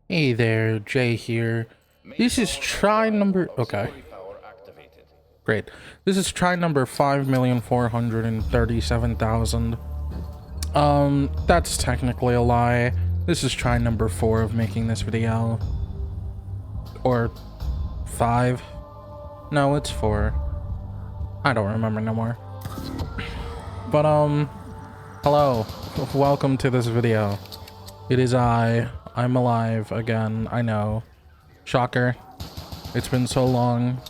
Hey there, Jay here. This is try number... Okay, great. This is try number 5,437,000. That's technically a lie. This is try number 4 of making this video. Or 5? No, it's 4. I don't remember no more. But, hello. Welcome to this video. It is I'm alive again, I know. Shocker. It's been so long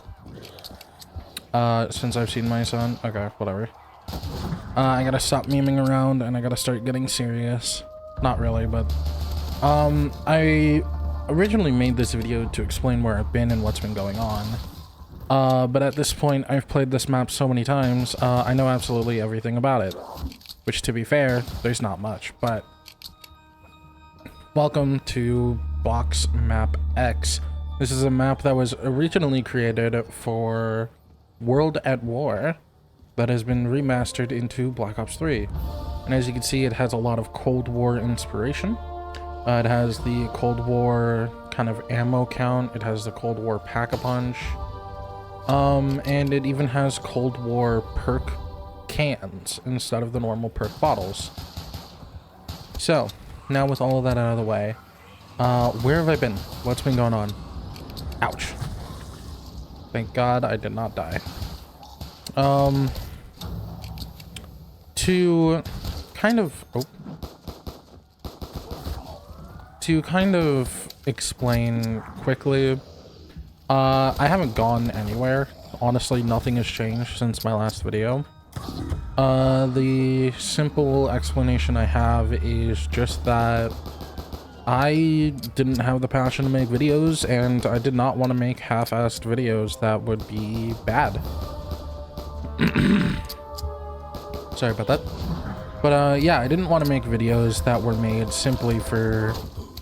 since I've seen my son. Okay, whatever. I gotta stop memeing around and I gotta start getting serious. Not really, but I originally made this video to explain where I've been and what's been going on. But at this point, I've played this map so many times, I know absolutely everything about it. Which, to be fair, there's not much, but welcome to Box Map X. This is a map that was originally created for World at War that has been remastered into Black Ops 3. And as you can see, it has a lot of Cold War inspiration. It has the Cold War kind of ammo count. It has the Cold War pack-a-punch. And it even has Cold War perk cans instead of the normal perk bottles. So, now with all of that out of the way, where have I been? What's been going on? Ouch. Thank God I did not die. To kind of explain quickly, I haven't gone anywhere. Honestly, nothing has changed since my last video. The simple explanation I have is just that I didn't have the passion to make videos, and I did not want to make half-assed videos that would be bad. Sorry about that. But yeah, I didn't want to make videos that were made simply for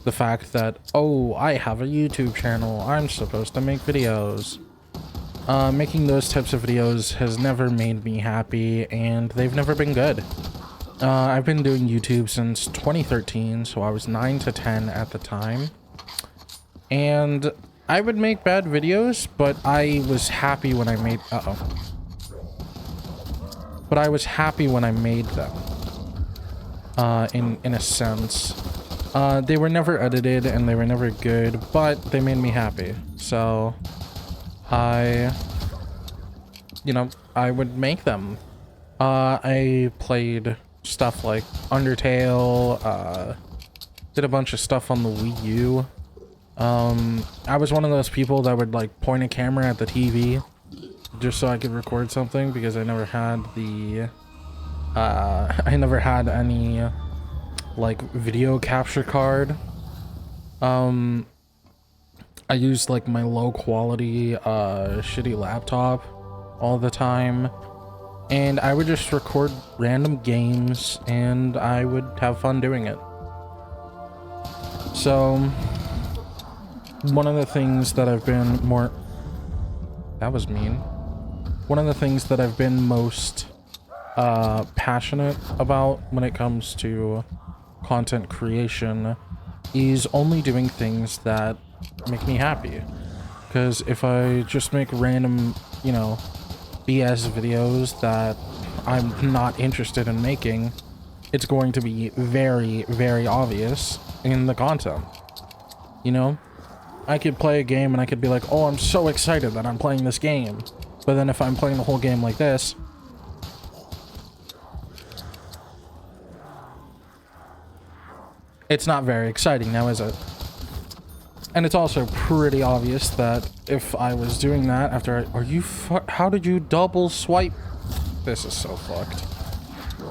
the fact that, oh, I have a YouTube channel, I'm supposed to make videos. Making those types of videos has never made me happy, and they've never been good. I've been doing YouTube since 2013, so I was 9 to 10 at the time. And I would make bad videos, but I was happy when I made... But I was happy when I made them. In a sense. They were never edited, and they were never good, but they made me happy. So... I would make them. I played stuff like Undertale, did a bunch of stuff on the Wii U. I was one of those people that would like point a camera at the TV just so I could record something, because I never had the, I never had any like video capture card. I used like my low quality shitty laptop all the time, and I would just record random games and I would have fun doing it. So one of the things that I've been one of the things that I've been most passionate about when it comes to content creation is only doing things that make me happy. Because if I just make random, BS videos that I'm not interested in making, it's going to be very, very obvious in the content. I could play a game and I could be like, oh, I'm so excited that I'm playing this game. But then if I'm playing the whole game like this, it's not very exciting now, is it? And it's also pretty obvious that if I was doing that after how did you double swipe? This is so fucked.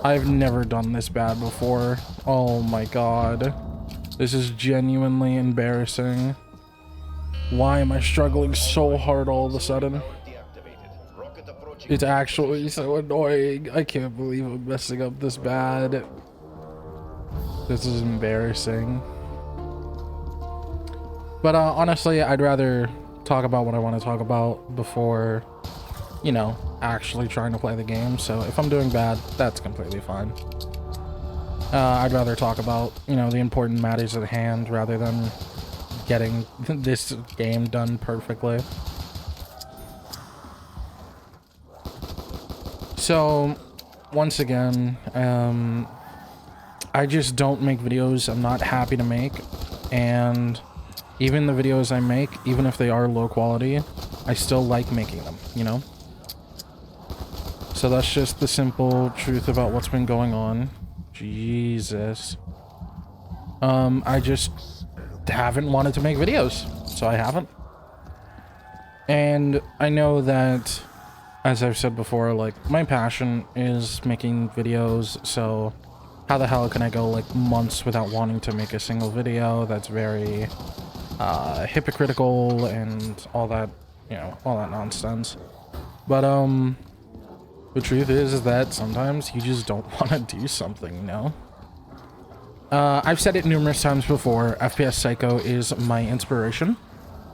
I've never done this bad before. Oh my god. This is genuinely embarrassing. Why am I struggling so hard all of a sudden? It's actually so annoying. I can't believe I'm messing up this bad. This is embarrassing. But honestly, I'd rather talk about what I want to talk about before, actually trying to play the game. So if I'm doing bad, that's completely fine. I'd rather talk about, the important matters at hand rather than getting this game done perfectly. So, once again, I just don't make videos I'm not happy to make, and even the videos I make, even if they are low quality, I still like making them, you know? So that's just the simple truth about what's been going on. Jesus. I just haven't wanted to make videos, so I haven't. And I know that, as I've said before, like, my passion is making videos, so how the hell can I go, like, months without wanting to make a single video? That's very, hypocritical and all that, you know, all that nonsense. But, the truth is that sometimes you just don't want to do something, you know? I've said it numerous times before, FPS Psycho is my inspiration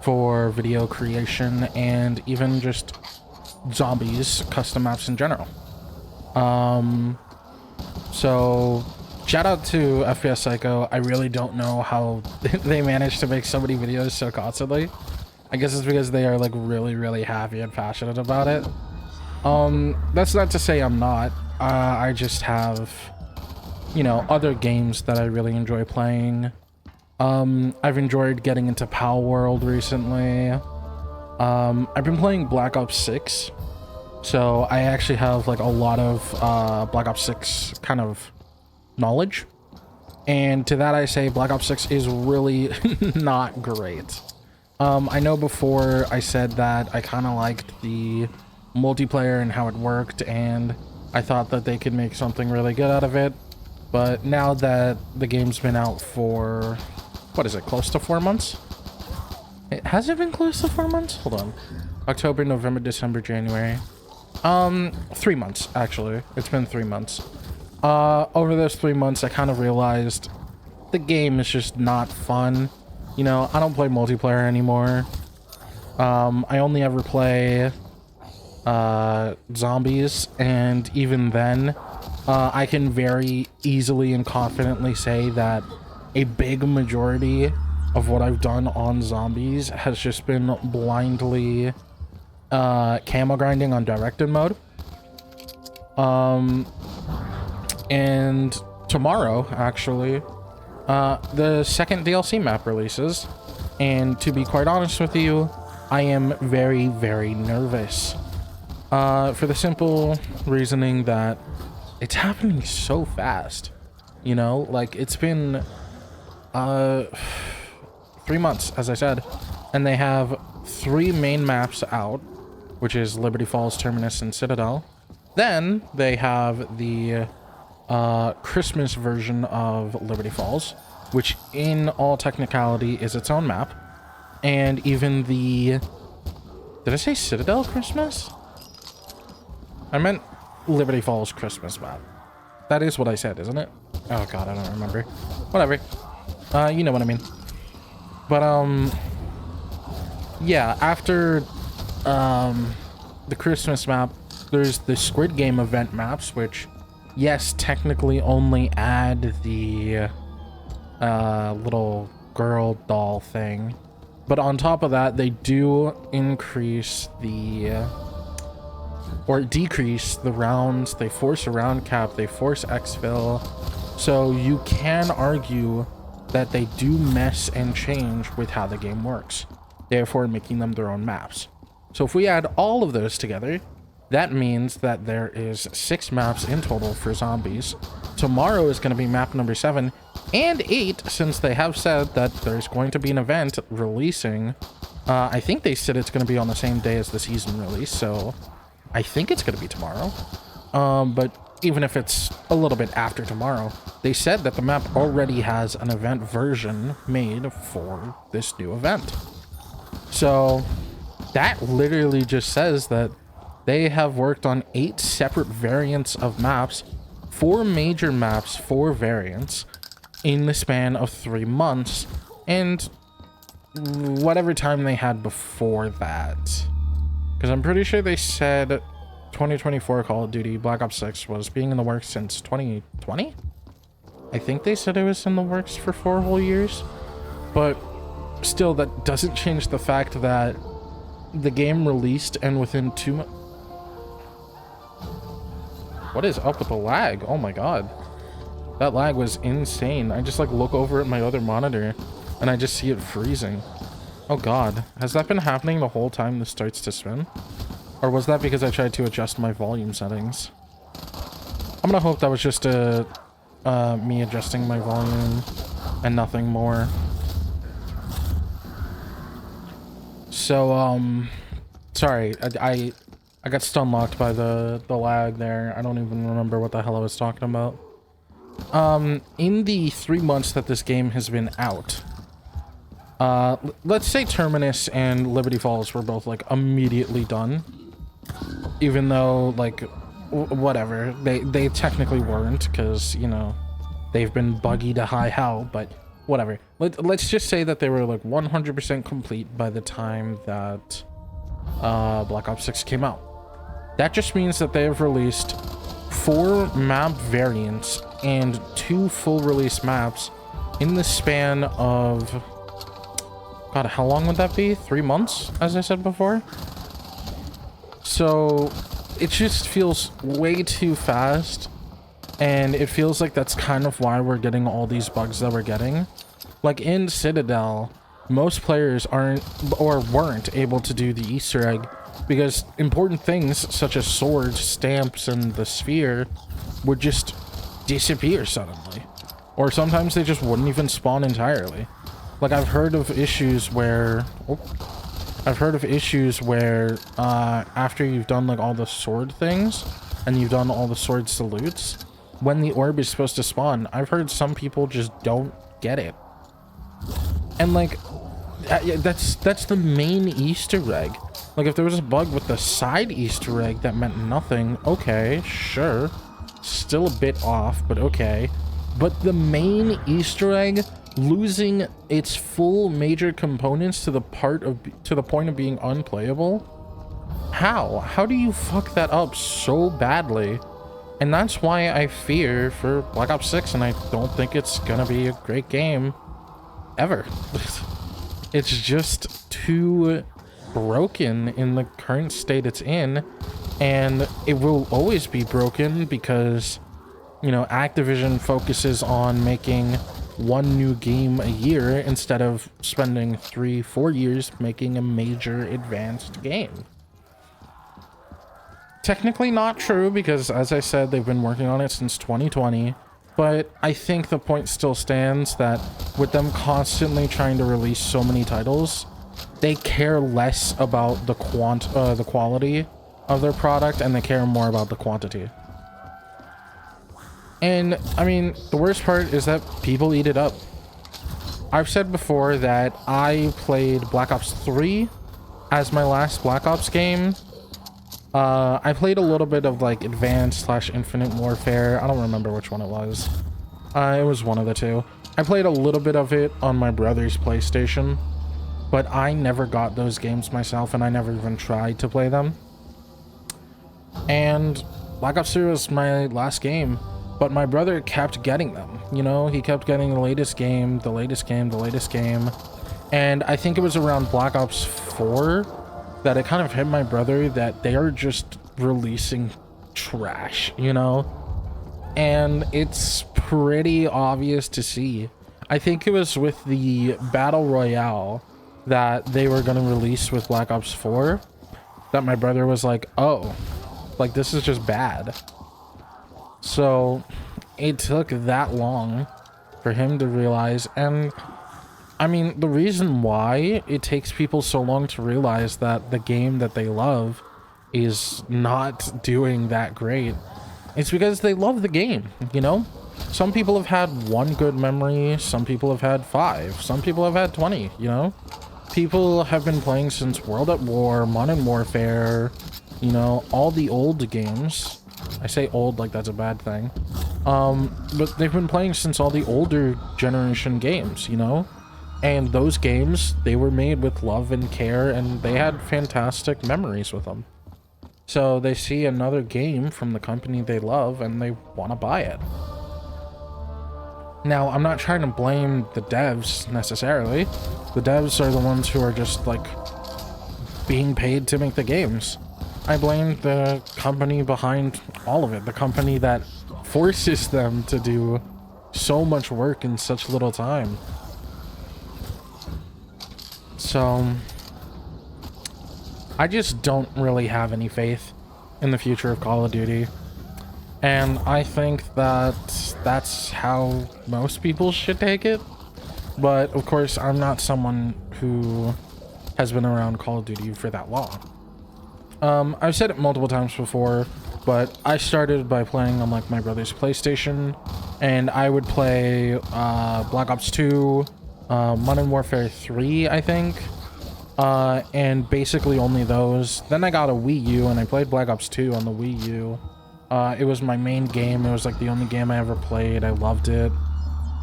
for video creation and even just zombies custom maps in general. So shout out to FPS Psycho. I really don't know how they managed to make so many videos so constantly. I guess it's because they are like really happy and passionate about it. That's not to say I'm not. I just have, you know, other games that I really enjoy playing. I've enjoyed getting into Palworld recently. I've been playing Black Ops 6, so I actually have like a lot of Black Ops 6 kind of knowledge. And to that I say Black Ops 6 is really not great. I know before I said that I kind of liked the multiplayer and how it worked, and I thought that they could make something really good out of it. But now that the game's been out for, what is it, close to 4 months? Has it been close to 4 months? Hold on. October, November, December, January. 3 months, actually. It's been 3 months. Over those 3 months, I kind of realized the game is just not fun. You know, I don't play multiplayer anymore. I only ever play zombies, and even then, I can very easily and confidently say that a big majority of what I've done on zombies has just been blindly camo grinding on directed mode. And tomorrow, actually, the second DLC map releases, and to be quite honest with you, I am very nervous. For the simple reasoning that it's happening so fast, you know? Like, it's been 3 months, as I said, and they have 3 main maps out, which is Liberty Falls, Terminus, and Citadel. Then they have the Christmas version of Liberty Falls, which in all technicality is its own map. And even the... Did I say Citadel Christmas? I meant Liberty Falls Christmas map. That is what I said, isn't it? Oh god, I don't remember. Whatever. You know what I mean. But, yeah, after, the Christmas map, there's the Squid Game event maps, which, yes, technically only add the, little girl doll thing. But on top of that, they do increase the, or decrease the rounds. They force a round cap, they force exfil. So you can argue that they do mess and change with how the game works, therefore making them their own maps. So if we add all of those together, that means that there is 6 maps in total for zombies. Tomorrow is going to be map number 7 and 8, since they have said that there's going to be an event releasing. I think they said it's going to be on the same day as the season release, so I think it's going to be tomorrow. But even if it's a little bit after tomorrow, they said that the map already has an event version made for this new event. So that literally just says that they have worked on 8 separate variants of maps, 4 major maps, 4 variants, in the span of 3 months, and whatever time they had before that. Because I'm pretty sure they said 2024 Call of Duty Black Ops 6 was being in the works since 2020? I think they said it was in the works for 4 whole years. But still, that doesn't change the fact that the game released and within 2 months... What is up with the lag? Oh my god. That lag was insane. I just like look over at my other monitor and I just see it freezing. Oh god. Has that been happening the whole time this starts to spin? Or was that because I tried to adjust my volume settings? I'm gonna hope that was just me adjusting my volume and nothing more. So, sorry, I got stun locked by the lag there. I don't even remember what the hell I was talking about. In the 3 months that this game has been out, let's say Terminus and Liberty Falls were both like immediately done, even though like whatever, they technically weren't, because you know they've been buggy to high hell, but whatever. Let's just say that they were like 100% complete by the time that Black Ops 6 came out. That just means that they have released 4 map variants and 2 full release maps in the span of, god, how long would that be? 3 months, as I said before? So it just feels way too fast, and it feels like that's kind of why we're getting all these bugs that we're getting. Like in Citadel, most players aren't or weren't able to do the Easter egg because important things such as swords, stamps, and the sphere would just disappear suddenly. Or sometimes they just wouldn't even spawn entirely. Like I've heard of issues where after you've done like all the sword things and you've done all the sword salutes, when the orb is supposed to spawn, I've heard some people just don't get it. And like that's the main Easter egg. Like if there was a bug with the side Easter egg that meant nothing, okay, sure, still a bit off, but okay. But the main Easter egg losing its full major components to the point of being unplayable, how do you fuck that up so badly? And that's why I fear for Black Ops 6, and I don't think it's gonna be a great game ever. It's just too broken in the current state it's in, and it will always be broken because, you know, Activision focuses on making one new game a year instead of spending 3-4 years making a major advanced game. Technically not true because, as I said, they've been working on it since 2020, but I think the point still stands that with them constantly trying to release so many titles, they care less about the quality of their product, and they care more about the quantity. And I mean, the worst part is that people eat it up. I've said before that I played Black Ops 3 as my last Black Ops game. I played a little bit of like Advanced / Infinite Warfare. I don't remember which one it was. It was one of the two. I played a little bit of it on my brother's PlayStation, but I never got those games myself, and I never even tried to play them. And Black Ops 3 was my last game, but my brother kept getting them. You know, he kept getting the latest game, the latest game, the latest game. And I think it was around Black Ops 4 that it kind of hit my brother that they are just releasing trash, you know? And it's pretty obvious to see. I think it was with the Battle Royale that they were going to release with Black Ops 4 that my brother was like, oh, like this is just bad. So it took that long for him to realize. And I mean, the reason why it takes people so long to realize that the game that they love is not doing that great, it's because they love the game, you know? Some people have had 1 good memory, some people have had 5, some people have had 20, you know? People have been playing since World at War, Modern Warfare, you know, all the old games. I say old like that's a bad thing. But they've been playing since all the older generation games, you know? And those games, they were made with love and care, and they had fantastic memories with them. So they see another game from the company they love, and they want to buy it. Now, I'm not trying to blame the devs necessarily. The devs are the ones who are just like being paid to make the games. I blame the company behind all of it, the company that forces them to do so much work in such little time. So I just don't really have any faith in the future of Call of Duty. And I think that that's how most people should take it. But of course, I'm not someone who has been around Call of Duty for that long. I've said it multiple times before, but I started by playing on like my brother's PlayStation, and I would play Black Ops 2, Modern Warfare 3, I think, and basically only those. Then I got a Wii U, and I played Black Ops 2 on the Wii U. It was my main game. It was like the only game I ever played. I loved it.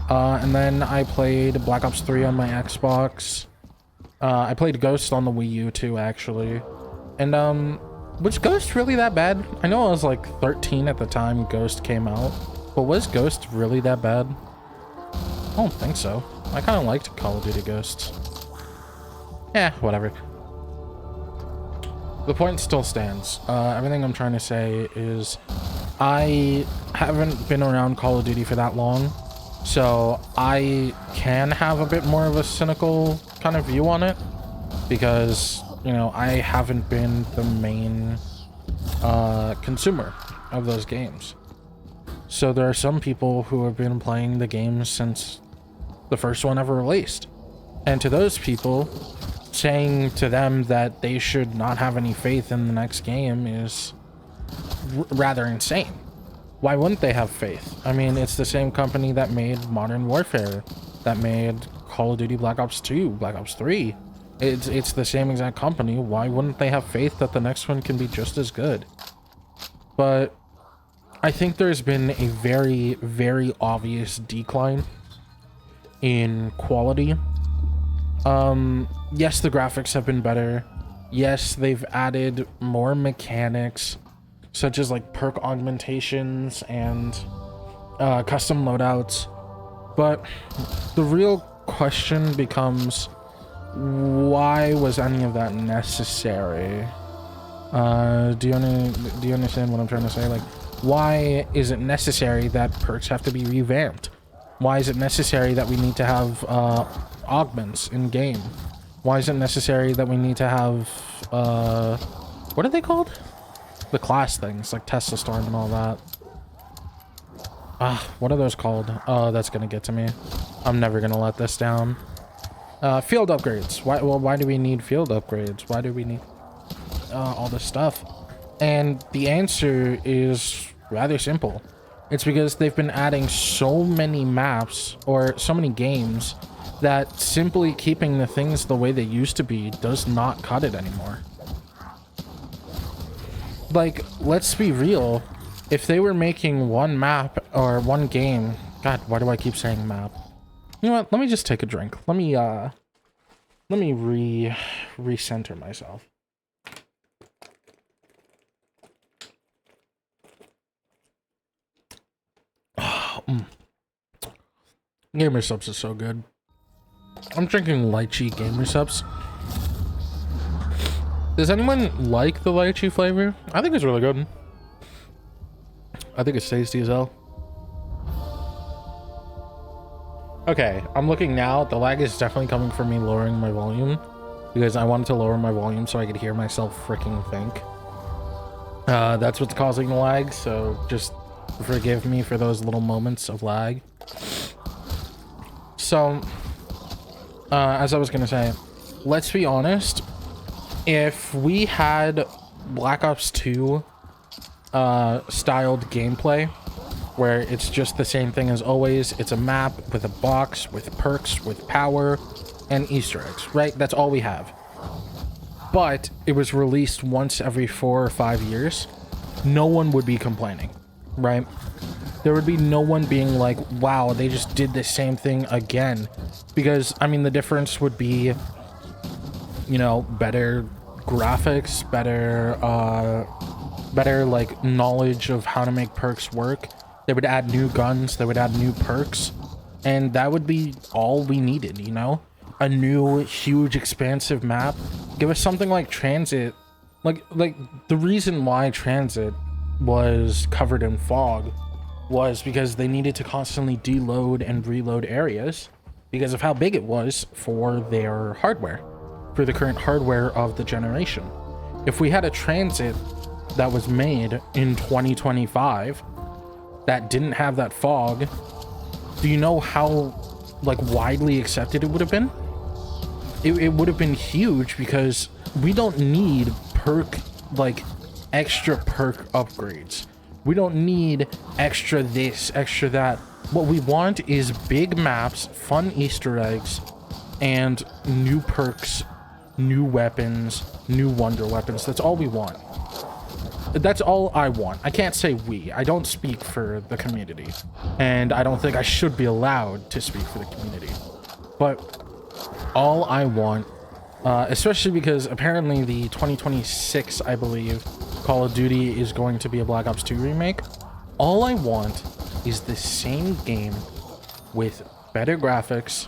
And then I played Black Ops 3 on my Xbox. I played Ghost on the Wii U too, actually. And was Ghost really that bad? I know I was like 13 at the time Ghost came out, but was Ghost really that bad? I don't think so. I kind of liked Call of Duty Ghosts. Yeah, whatever. The point still stands. Everything I'm trying to say is I haven't been around Call of Duty for that long, so I can have a bit more of a cynical kind of view on it because, you know, I haven't been the main consumer of those games. So there are some people who have been playing the games since the first one ever released. And to those people, saying to them that they should not have any faith in the next game is rather insane. Why wouldn't they have faith? I mean, it's the same company that made Modern Warfare, that made Call of Duty Black Ops 2, Black Ops 3. It's the same exact company. Why wouldn't they have faith that the next one can be just as good? But I think there's been a very, very obvious decline in quality. Yes, the graphics have been better. Yes, they've added more mechanics, such as like perk augmentations and custom loadouts. But the real question becomes, why was any of that necessary? Do you understand what I'm trying to say? Like, why is it necessary that perks have to be revamped? Why is it necessary that we need to have augments in game? Why is it necessary that we need to have what are they called? The class things like Tesla Storm and all that. What are those called? Oh, that's gonna get to me. I'm never gonna let this down. Field upgrades. Why do we need field upgrades? Why do we need all this stuff? And the answer is rather simple. It's because they've been adding so many maps or so many games that simply keeping the things the way they used to be does not cut it anymore. Like, let's be real. If they were making one map or one game... God, why do I keep saying map? You know what? Let me just take a drink. Let me recenter myself. Gamer subs is so good. I'm drinking lychee gamer subs. Does anyone like the lychee flavor? I think it's really good. I think it's tasty as hell. Okay, I'm looking now. The lag is definitely coming from me lowering my volume because I wanted to lower my volume so I could hear myself freaking think. That's what's causing the lag, so just forgive me for those little moments of lag. So, as I was gonna say, let's be honest. If we had Black Ops 2 styled gameplay, where it's just the same thing as always, it's a map with a box, with perks, with power, and Easter eggs, right? That's all we have. But it was released once every 4 or 5 years, no one would be complaining, right? There would be no one being like, wow, they just did the same thing again. Because, I mean, the difference would be, you know, better graphics, better like knowledge of how to make perks work. They would add new guns, they would add new perks. And that would be all we needed, you know? A new, huge, expansive map. Give us something like Transit. Like the reason why Transit was covered in fog was because they needed to constantly deload and reload areas because of how big it was for their hardware, for the current hardware of the generation. If we had a Transit that was made in 2025 that didn't have that fog, do you know how like widely accepted it would have been? It would have been huge because we don't need extra perk upgrades. We don't need extra this, extra that. What we want is big maps, fun Easter eggs, and new perks, new weapons, new wonder weapons. That's all we want. That's all I want. I can't say we. I don't speak for the community. And I don't think I should be allowed to speak for the community. But all I want, especially because apparently the 2026, I believe, Call of Duty is going to be a Black Ops 2 remake. All I want is the same game with better graphics,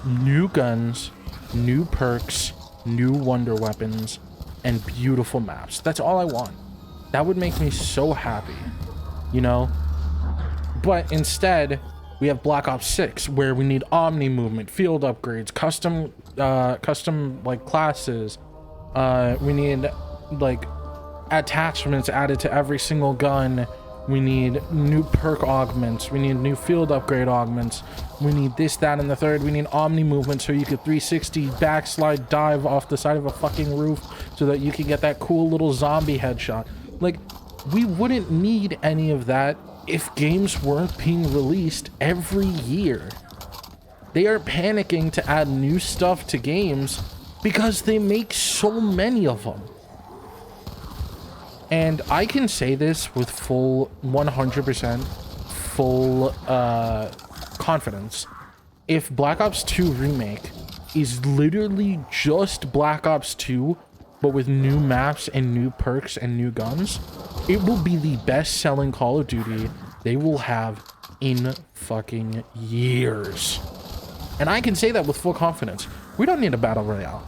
new guns, new perks, new wonder weapons, and beautiful maps. That's all I want. That would make me so happy, you know? But instead, we have Black Ops 6, where we need omni movement, field upgrades, custom like classes. We need like attachments added to every single gun. We need new perk augments. We need new field upgrade augments. We need this, that, and the third. We need omni movement so you could 360 backslide dive off the side of a fucking roof so that you can get that cool little zombie headshot. Like, we wouldn't need any of that if games weren't being released every year. They are panicking to add new stuff to games because they make so many of them. And I can say this with full 100% full confidence. If Black Ops 2 Remake is literally just Black Ops 2, but with new maps and new perks and new guns, it will be the best-selling Call of Duty they will have in fucking years. And I can say that with full confidence. We don't need a battle royale.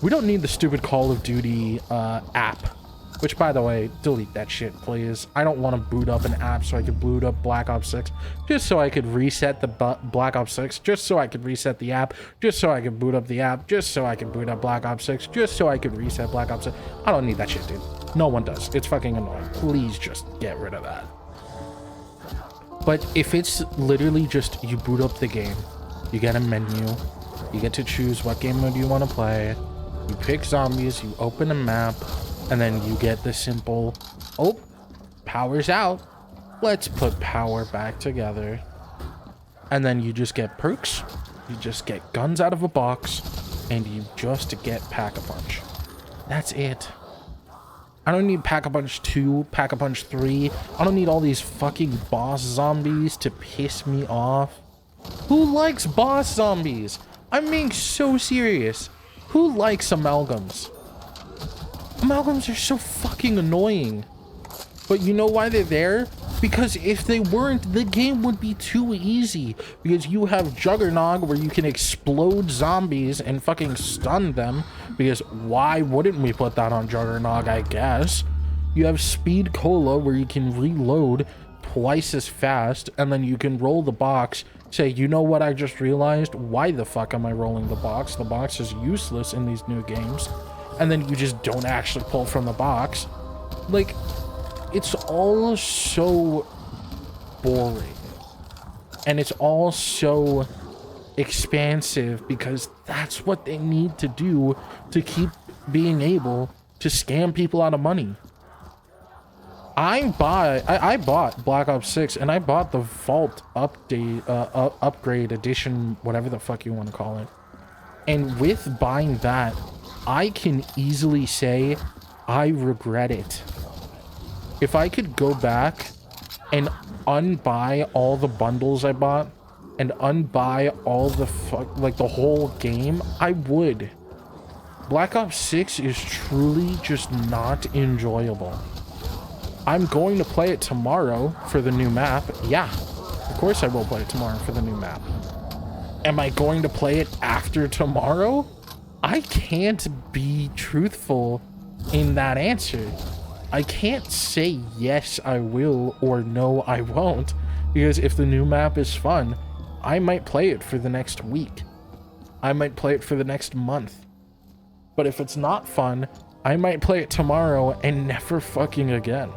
We don't need the stupid Call of Duty app. Which, by the way, delete that shit, please. I don't want to boot up an app so I could boot up Black Ops 6. Just so I could reset the Black Ops 6. Just so I could reset the app. Just so I could boot up the app. Just so I could boot up Black Ops 6. Just so I could reset Black Ops 6. I don't need that shit, dude. No one does. It's fucking annoying. Please just get rid of that. But if it's literally just you boot up the game, you get a menu, you get to choose what game mode you want to play, you pick zombies, you open a map, and then you get the simple, oh, power's out. Let's put power back together. And then you just get perks. You just get guns out of a box. And you just get Pack-a-Punch. That's it. I don't need Pack-a-Punch 2, Pack-a-Punch 3. I don't need all these fucking boss zombies to piss me off. Who likes boss zombies? I'm being so serious. Who likes amalgams? Amalgams are so fucking annoying. But you know why they're there? Because if they weren't, the game would be too easy. Because you have Juggernog where you can explode zombies and fucking stun them. Because why wouldn't we put that on Juggernog, I guess? You have Speed Cola where you can reload twice as fast. And then you can roll the box. Say, you know what I just realized? Why the fuck am I rolling the box? The box is useless in these new games. And then you just don't actually pull from the box. Like, it's all so boring. And it's all so expansive because that's what they need to do to keep being able to scam people out of money. I bought Black Ops 6 and I bought the Vault upgrade edition, whatever the fuck you want to call it. And with buying that, I can easily say I regret it. If I could go back and unbuy all the bundles I bought and unbuy all the the whole game, I would. Black Ops 6 is truly just not enjoyable. I'm going to play it tomorrow for the new map. Yeah, course I will play it tomorrow for the new map. Am I going to play it after tomorrow? I can't be truthful in that answer. I can't say yes I will or no I won't, because if the new map is fun, I might play it for the next week. I might play it for the next month. But if it's not fun, I might play it tomorrow and never fucking again.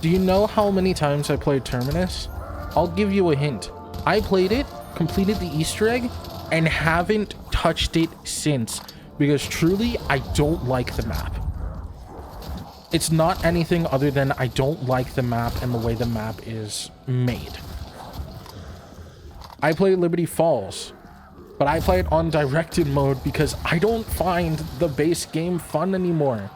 Do you know how many times I played Terminus? I'll give you a hint. I played it, completed the Easter egg, and haven't touched it since, because truly I don't like the map. It's not anything other than I don't like the map and the way the map is made. I play Liberty Falls, but I play it on directed mode because I don't find the base game fun anymore.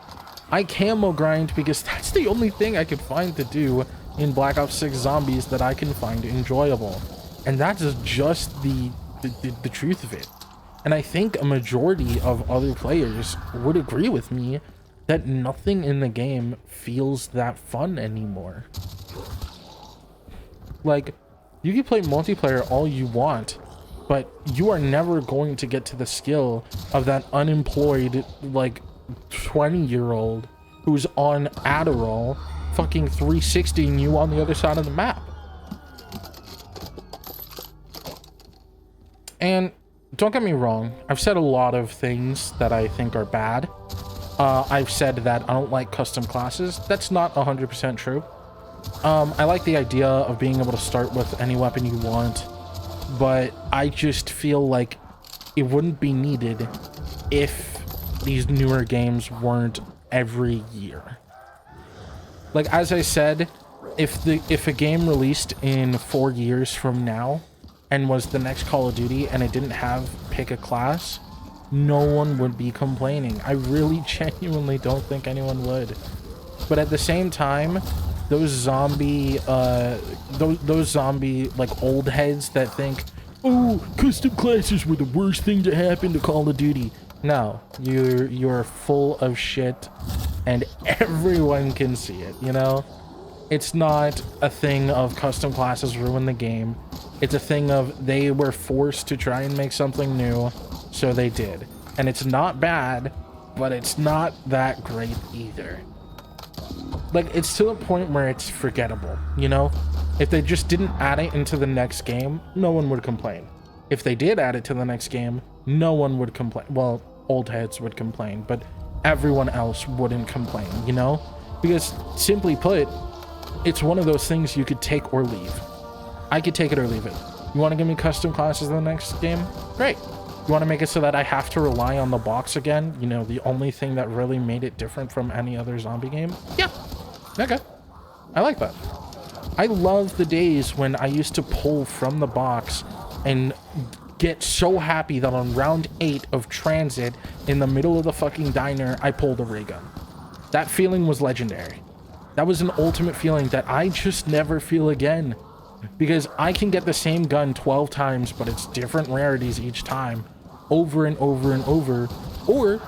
I camo grind because that's the only thing I could find to do in Black Ops 6 Zombies that I can find enjoyable. And that is just the truth of it. And I think a majority of other players would agree with me that nothing in the game feels that fun anymore. Like, you can play multiplayer all you want, but you are never going to get to the skill of that unemployed, like, 20-year-old who's on Adderall fucking 360ing you on the other side of the map. And don't get me wrong, I've said a lot of things that I think are bad. I've said that I don't like custom classes. That's not 100% true. I like the idea of being able to start with any weapon you want, but I just feel like it wouldn't be needed if these newer games weren't every year. Like, as I said, if a game released in 4 years from now and was the next Call of Duty and it didn't have pick a class, no one would be complaining. I really genuinely don't think anyone would. But at the same time, those zombie like old heads that think, oh, custom classes were the worst thing to happen to Call of Duty. No, you're full of shit and everyone can see it, you know? It's not a thing of custom classes ruin the game. It's a thing of they were forced to try and make something new, so they did. And it's not bad, but it's not that great either. Like, it's to a point where it's forgettable, you know? If they just didn't add it into the next game, no one would complain. If they did add it to the next game, no one would complain. Well, old heads would complain, but everyone else wouldn't complain, you know? Because, simply put, it's one of those things you could take or leave. I could take it or leave it. You want to give me custom classes in the next game? Great. You want to make it so that I have to rely on the box again? You know, the only thing that really made it different from any other zombie game? Yeah. Okay. I like that. I love the days when I used to pull from the box and get so happy that on round 8 of transit in the middle of the fucking diner, I pulled a ray gun. That feeling was legendary. That was an ultimate feeling that I just never feel again. Because I can get the same gun 12 times, but it's different rarities each time, over and over and over. Or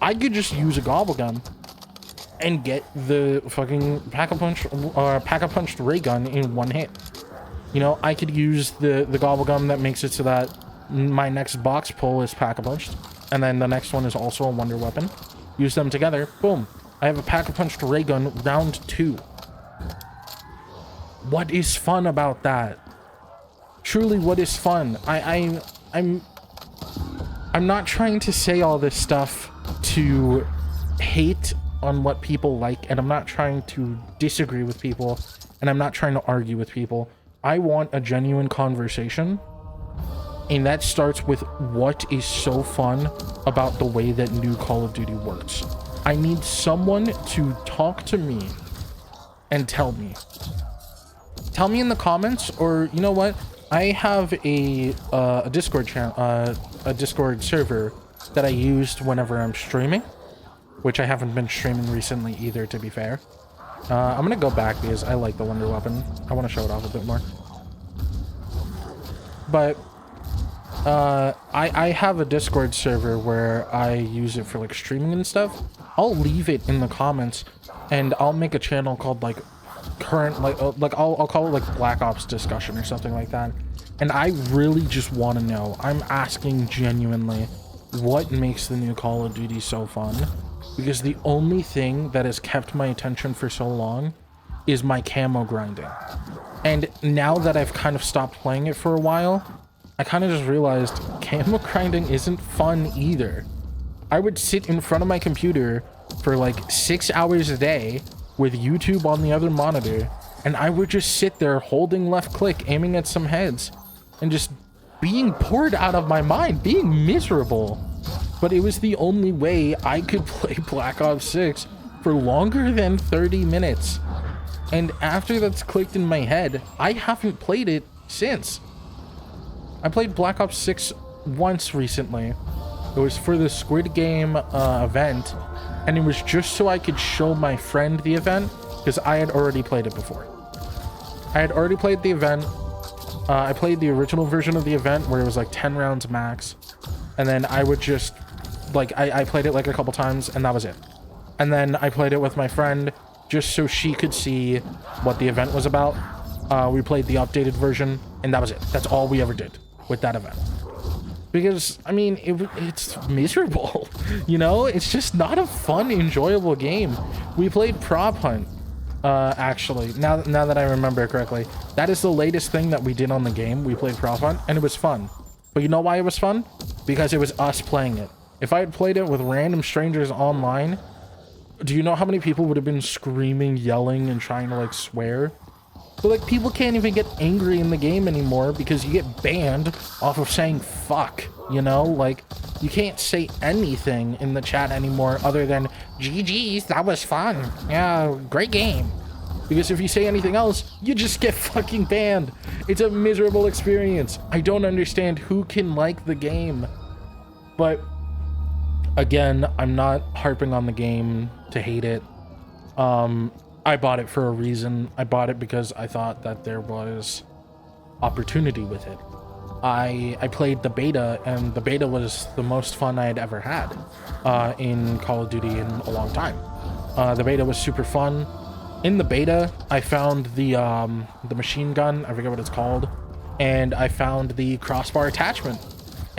I could just use a gobble gun and get the fucking pack-a-punched ray gun in one hit. You know, I could use the gobble gun that makes it so that my next box pull is pack-a-punched, and then the next one is also a wonder weapon. Use them together, boom. I have a pack-a-punched ray gun round 2. What is fun about that? Truly, what is fun? I'm not trying to say all this stuff to hate on what people like, and I'm not trying to disagree with people, and I'm not trying to argue with people. I want a genuine conversation, and that starts with what is so fun about the way that new Call of Duty works. I need someone to talk to me and tell me. Tell me in the comments, or you know what? I have a Discord channel, a Discord server that I used whenever I'm streaming, which I haven't been streaming recently either, to be fair. I'm gonna go back because I like the wonder weapon. I want to show it off a bit more. But I have a Discord server where I use it for like streaming and stuff. I'll leave it in the comments, and I'll make a channel called like current, like I'll call it like Black Ops discussion or something like that. And I really just want to know, I'm asking genuinely, what makes the new Call of Duty so fun? Because the only thing that has kept my attention for so long is my camo grinding. And now that I've kind of stopped playing it for a while, I kind of just realized camo grinding isn't fun either. I would sit in front of my computer for like 6 hours a day with YouTube on the other monitor, and I would just sit there holding left click, aiming at some heads, and just being poured out of my mind, being miserable. But it was the only way I could play Black Ops 6 for longer than 30 minutes. And after that's clicked in my head, I haven't played it since. I played Black Ops 6 once recently. It was for the Squid Game event, and it was just so I could show my friend the event, because I had already played it before. I had already played the event. I played the original version of the event where it was like 10 rounds max, and then I would just, like, I played it like a couple times, and that was it. And then I played it with my friend just so she could see what the event was about. We played the updated version, and that was it. That's all we ever did with that event. Because, I mean, it's miserable, you know? It's just not a fun, enjoyable game. We played Prop Hunt, actually. Now that I remember correctly. That is the latest thing that we did on the game. We played Prop Hunt, and it was fun. But you know why it was fun? Because it was us playing it. If I had played it with random strangers online, do you know how many people would have been screaming, yelling, and trying to, like, swear? But, like, people can't even get angry in the game anymore because you get banned off of saying fuck, you know? Like, you can't say anything in the chat anymore other than, GG's, that was fun. Yeah, great game. Because if you say anything else, you just get fucking banned. It's a miserable experience. I don't understand who can like the game. But, again, I'm not harping on the game to hate it. I bought it for a reason. I bought it because I thought that there was opportunity with it. I played the beta, and the beta was the most fun I had ever had in Call of Duty in a long time. The beta was super fun. In the beta, I found the machine gun, I forget what it's called, and I found the crossbar attachment.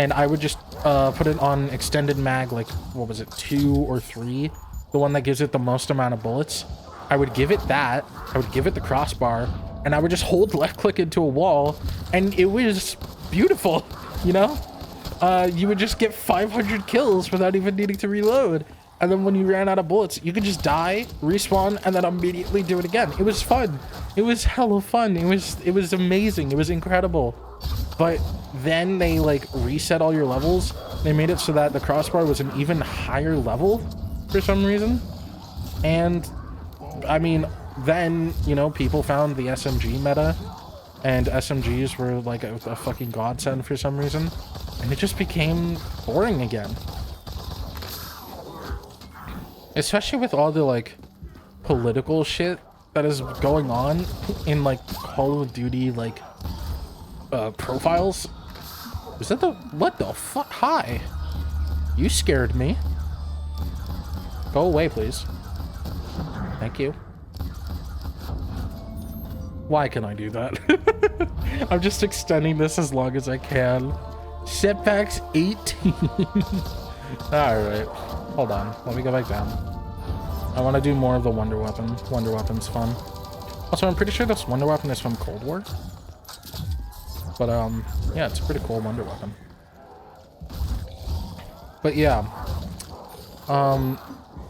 And I would just put it on extended mag, like, what was it, 2 or 3? The one that gives it the most amount of bullets. I would give it that, I would give it the crossbar, and I would just hold left click into a wall, and it was beautiful, you know? You would just get 500 kills without even needing to reload. And then when you ran out of bullets, you could just die, respawn, and then immediately do it again. It was fun. It was hella fun. It was amazing. It was incredible. But then they, like, reset all your levels. They made it so that the crossbar was an even higher level for some reason. And I mean, then, you know, people found the SMG meta, and SMGs were like a fucking godsend for some reason, and it just became boring again. Especially with all the, like, political shit that is going on in, like, Call of Duty, like, profiles. Is that what the fuck? Hi. You scared me. Go away, please. Thank you. Why can I do that? I'm just extending this as long as I can. Setbacks 18. Alright. Hold on. Let me go back down. I want to do more of the Wonder Weapon. Wonder Weapon's fun. Also, I'm pretty sure this Wonder Weapon is from Cold War. But, yeah, it's a pretty cool Wonder Weapon. But, yeah.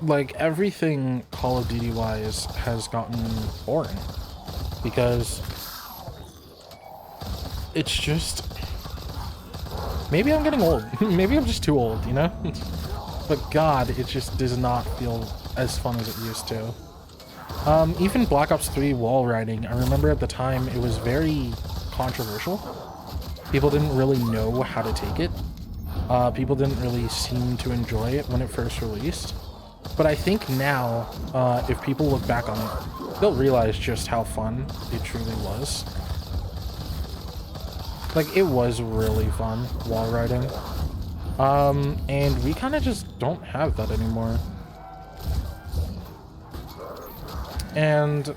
Like, everything Call of Duty wise has gotten boring, because it's just, maybe I'm getting old. Maybe I'm just too old, you know? But God, it just does not feel as fun as it used to. Even Black Ops 3 wall riding, I remember at the time it was very controversial. People didn't really know how to take it. People didn't really seem to enjoy it when it first released. But I think now, if people look back on it, they'll realize just how fun it truly was. Like, it was really fun, wall riding. And we kind of just don't have that anymore. And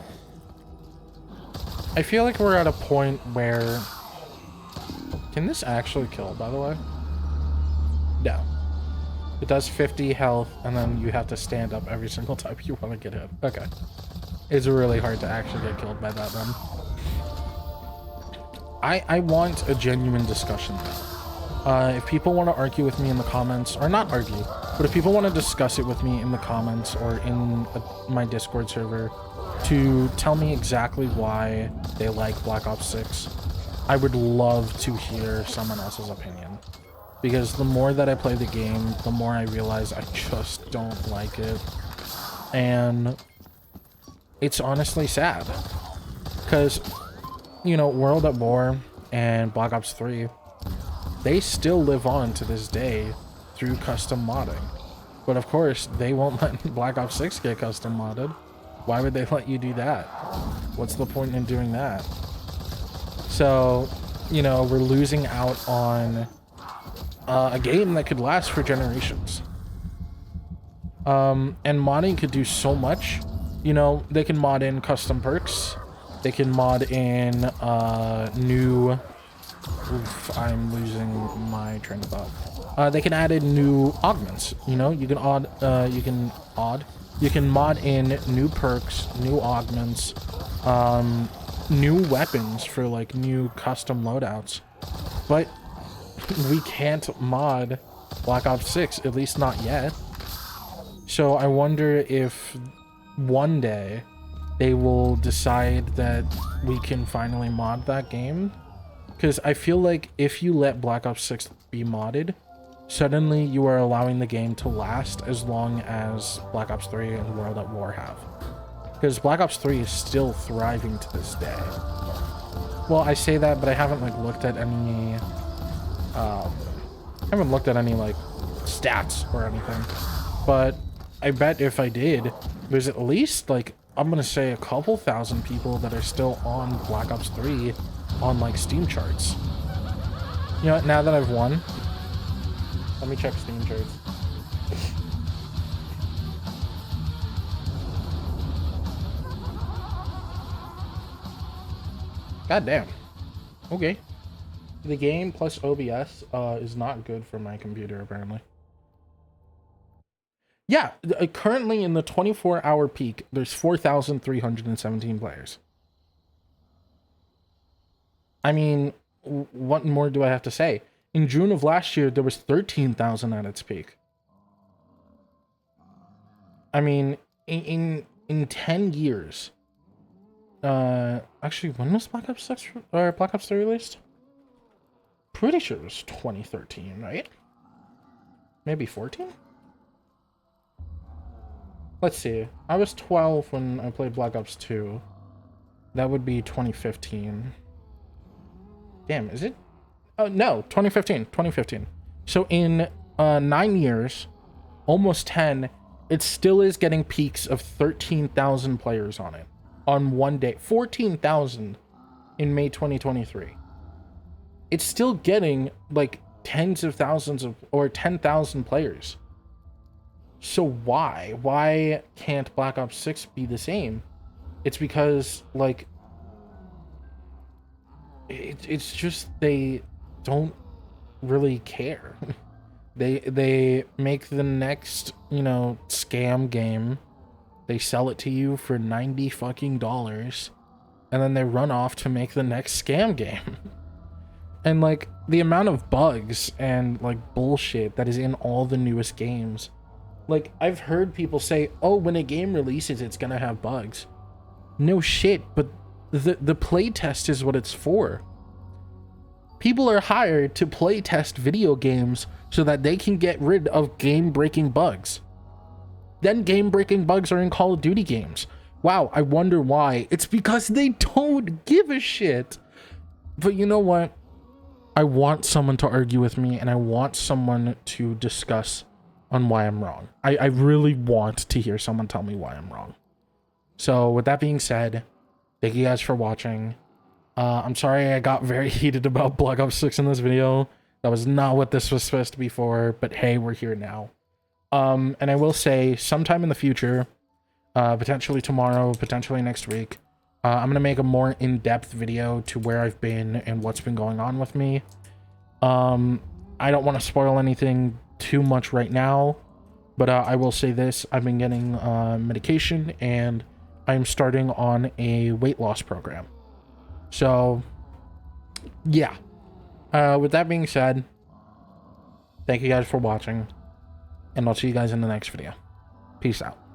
I feel like we're at a point where... Can this actually kill, by the way? No. It does 50 health, and then you have to stand up every single time you want to get hit. Okay. It's really hard to actually get killed by that, then. I want a genuine discussion, though. If people want to argue with me in the comments, or not argue, but if people want to discuss it with me in the comments or in my Discord server to tell me exactly why they like Black Ops 6, I would love to hear someone else's opinion. Because the more that I play the game, the more I realize I just don't like it. And it's honestly sad. Because, you know, World at War and Black Ops 3, they still live on to this day through custom modding. But of course, they won't let Black Ops 6 get custom modded. Why would they let you do that? What's the point in doing that? So, you know, we're losing out on a game that could last for generations. And modding could do so much. You know, they can mod in custom perks. They can mod in new... Oof, I'm losing my train of thought. They can add in new augments. You know, you can mod in new perks, new augments, new weapons for like new custom loadouts. But we can't mod Black Ops 6, at least not yet. So I wonder if one day they will decide that we can finally mod that game. Because I feel like if you let Black Ops 6 be modded, suddenly you are allowing the game to last as long as Black Ops 3 and World at War have. Because Black Ops 3 is still thriving to this day. Well, I say that, but I haven't like looked at any like stats or anything. But I bet if I did, there's at least like, I'm gonna say a couple thousand people that are still on Black Ops 3 on like Steam charts. You know what, now that I've won, let me check Steam charts. God damn. Okay. The game plus OBS is not good for my computer, apparently. Yeah, currently in the 24-hour peak, there's 4,317 players. I mean, what more do I have to say? In June of last year, there was 13,000 at its peak. I mean, in 10 years... actually, when was Black Ops 6 or Black Ops 3 released? Pretty sure it was 2013, right? Maybe 14? Let's see. I was 12 when I played Black Ops 2. That would be 2015. Damn, is it? Oh, no, 2015. 2015. So in 9 years, almost 10, it still is getting peaks of 13,000 players on it. On one day. 14,000 in May 2023. It's still getting like tens of thousands of, or 10,000 players. So why? Why can't Black Ops 6 be the same? It's because, like, it's just they don't really care. They make the next, you know, scam game. They sell it to you for $90 fucking dollars, and then they run off to make the next scam game. And like the amount of bugs and like bullshit that is in all the newest games. Like, I've heard people say, oh, when a game releases, it's gonna have bugs. No shit, but the playtest is what it's for. People are hired to playtest video games so that they can get rid of game-breaking bugs. Then game-breaking bugs are in Call of Duty games. Wow, I wonder why. It's because they don't give a shit. But you know what? I want someone to argue with me, and I want someone to discuss on why I'm wrong. I really want to hear someone tell me why I'm wrong. So with that being said, thank you guys for watching. I'm sorry I got very heated about Black Ops 6 in this video. That was not what this was supposed to be for, but hey, we're here now. And I will say, sometime in the future, potentially tomorrow, potentially next week, I'm going to make a more in-depth video to where I've been and what's been going on with me. I don't want to spoil anything too much right now, but I will say this. I've been getting medication, and I'm starting on a weight loss program. So, yeah. With that being said, thank you guys for watching, and I'll see you guys in the next video. Peace out.